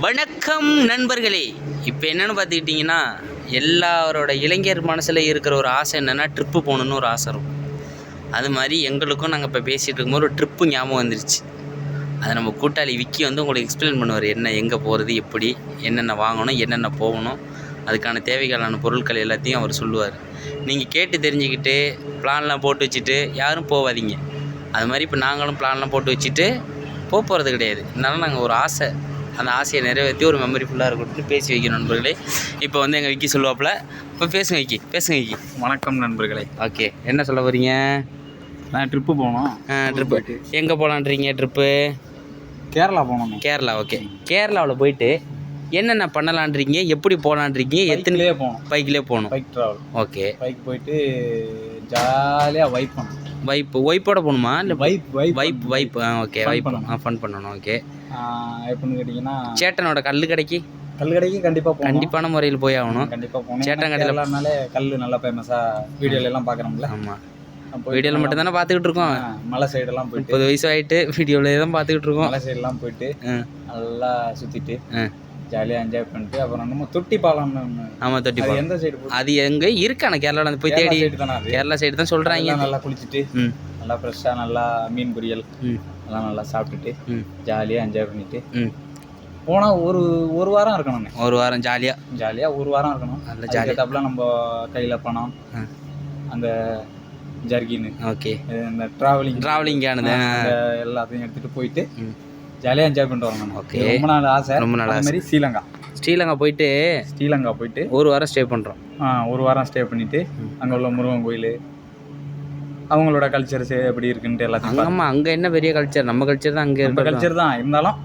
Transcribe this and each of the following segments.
வணக்கம் நண்பர்களே. இப்போ என்னென்னு பார்த்துக்கிட்டிங்கன்னா, எல்லாரோட இளைஞர் மனசில் இருக்கிற ஒரு ஆசை என்னென்னா ட்ரிப்பு போகணுன்னு ஒரு ஆசை இருக்கும். அது மாதிரி எங்களுக்கும் நாங்கள் இப்போ பேசிகிட்டு இருக்கும்போது ஒரு ட்ரிப்பு ஞாபகம் வந்துருச்சு. அதை நம்ம கூட்டாளி விக்கி வந்து உங்களுக்கு எக்ஸ்பிளைன் பண்ணுவார். என்ன எங்கே போகிறது, எப்படி என்னென்ன வாங்கணும், என்னென்ன போகணும், அதுக்கான தேவைகளான பொருட்கள் எல்லாத்தையும் அவர் சொல்லுவார். நீங்கள் கேட்டு தெரிஞ்சுக்கிட்டு பிளான்லாம் போட்டு வச்சுட்டு யாரும் போகாதீங்க. அது மாதிரி இப்போ நாங்களும் பிளான்லாம் போட்டு வச்சுட்டு போகிறது கிடையாது. அதனால நாங்கள் ஒரு ஆசை, அந்த ஆசையை நிறைவேற்றி ஒரு மெமரி ஃபுல்லாக இருக்கட்டும் பேசி வைக்கணும் நண்பர்களே. இப்போ வந்து எங்கள் விக்கி சொல்லுவாப்பில். இப்போ பேசுங்க விக்கி. வணக்கம் நண்பர்களே. ஓகே, என்ன சொல்ல போகிறீங்க? நான் ட்ரிப்பு போனோம். ட்ரிப்பு எங்கே போகலான்றீங்க? ட்ரிப்பு கேரளா போனோம். கேரளா. ஓகே, கேரளாவில் போயிட்டு என்னென்ன பண்ணலான்றீங்க, எப்படி போகலான்றீங்க? எத்தனை போனோம்? பைக்லேயே போகணும். Bike travel. ஓகே, பைக் போயிட்டு ஜாலியாக வைப் பண்ணணும். வைப்போட போகணுமா? இல்லை வைப். ஓகே, வைப் ஃபன் பண்ணணும். ஓகே, எப்படின்னு கேட்டிங்கன்னா சேட்டனோட கல்லுக்கடைக்கு கண்டிப்பாக போகணும். கண்டிப்பான முறையில் போய் ஆகணும். கண்டிப்பாக போகணும். சேட்டன் கடையில் எல்லாருனாலே கல் நல்லா ஃபேமஸாக வீடியோலாம் பார்க்குறோம்ல. ஆமாம், வீடியோவில் மட்டும் தானே பார்த்துக்கிட்டு இருக்கோம். மலை சைடெல்லாம் போயிட்டு 30 வயசு ஆகிட்டு வீடியோவில் தான் பார்த்துக்கிட்டு இருக்கோம். மலை சைடெல்லாம் போயிட்டு நல்லா சுற்றிட்டு ஜாலியாக என்ஜாய் பண்ணிட்டு அப்புறம் நம்ம தொட்டி பாலம்னு ஒன்று. ஆமாம், தொட்டி பாலம். எந்த சைடு? அது எங்கே இருக்கான கேரளாவில் போய் தேடி. கேரளா சைடு தான் சொல்கிறாங்க. நல்லா குளிச்சுட்டு நல்லா ஃப்ரெஷ்ஷாக நல்லா மீன் பொரியல் எல்லாம் நல்லா சாப்பிட்டுட்டு ஜாலியாக என்ஜாய் பண்ணிட்டு போனால் ஒரு வாரம் இருக்கணும். ஒரு வாரம் ஜாலியாக ஒரு வாரம் இருக்கணும். நல்ல ஜாலியாக தப்பில் நம்ம கையில் பணம், அந்த ஜர்கின்னு, ஓகே, இந்த ட்ராவலிங்கானது எல்லாத்தையும் எடுத்துகிட்டு போயிட்டு ஜாலியாக என்ஜாய் பண்ணிட்டு வரணும். ஓகே, ரொம்ப நாள் ஆசை. மாதிரி ஸ்ரீலங்கா போயிட்டு ஒரு வாரம் ஸ்டே பண்ணுறோம். ஒரு வாரம் ஸ்டே பண்ணிவிட்டு அங்கே உள்ள முருகன் கோயில், அவங்களோட கல்ச்சர்ஸ் எப்படி இருக்குன்ட்டு எல்லாத்தையும். ஆமாம், அங்கே என்ன பெரிய கல்ச்சர், நம்ம கல்ச்சர் தான். அங்கே நம்ம கல்ச்சர் தான் இருந்தாலும்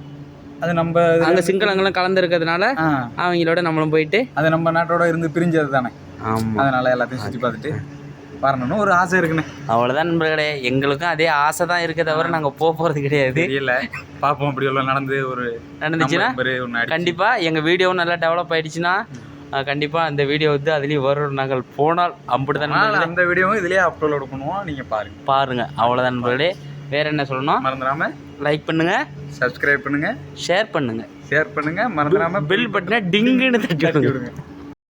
அது நம்ம அங்கே சிங்களங்களும் கலந்துருக்கிறதுனால அவங்களோட நம்மளும் போயிட்டு அது நம்ம நாட்டோட இருந்து பிரிஞ்சது தானே. ஆமாம், அதனால் எல்லாத்தையும் சுற்றி பார்த்துட்டு வரணும்னு ஒரு ஆசை இருக்குண்ணே. அவ்வளோதான் நண்பர்களே, எங்களுக்கும் அதே ஆசை தான் இருக்க தவிர நாங்கள் போகிறது கிடையாது. இல்லை, பார்ப்போம் அப்படி எல்லாம் நடந்துச்சுன்னா கண்டிப்பாக எங்கள் வீடியோவும் நல்லா டெவலப் ஆகிடுச்சுன்னா கண்டிப்பாக அந்த வீடியோ வந்து அதுலேயும் வரும். நாங்கள் போனால் அப்படி தான் அந்த வீடியோவும் இதுலேயே அப்லோட் பண்ணுவோம். நீங்கள் பாருங்கள். அவ்வளோதான் நண்பர்களே. வேறு என்ன சொல்லணும்? மறந்துடாமல் லைக் பண்ணுங்கள், சப்ஸ்கிரைப் பண்ணுங்கள், ஷேர் பண்ணுங்கள், மறந்துடாமல் பெல் பட்டனை டிங்குன்னு தட்டி விடுங்க.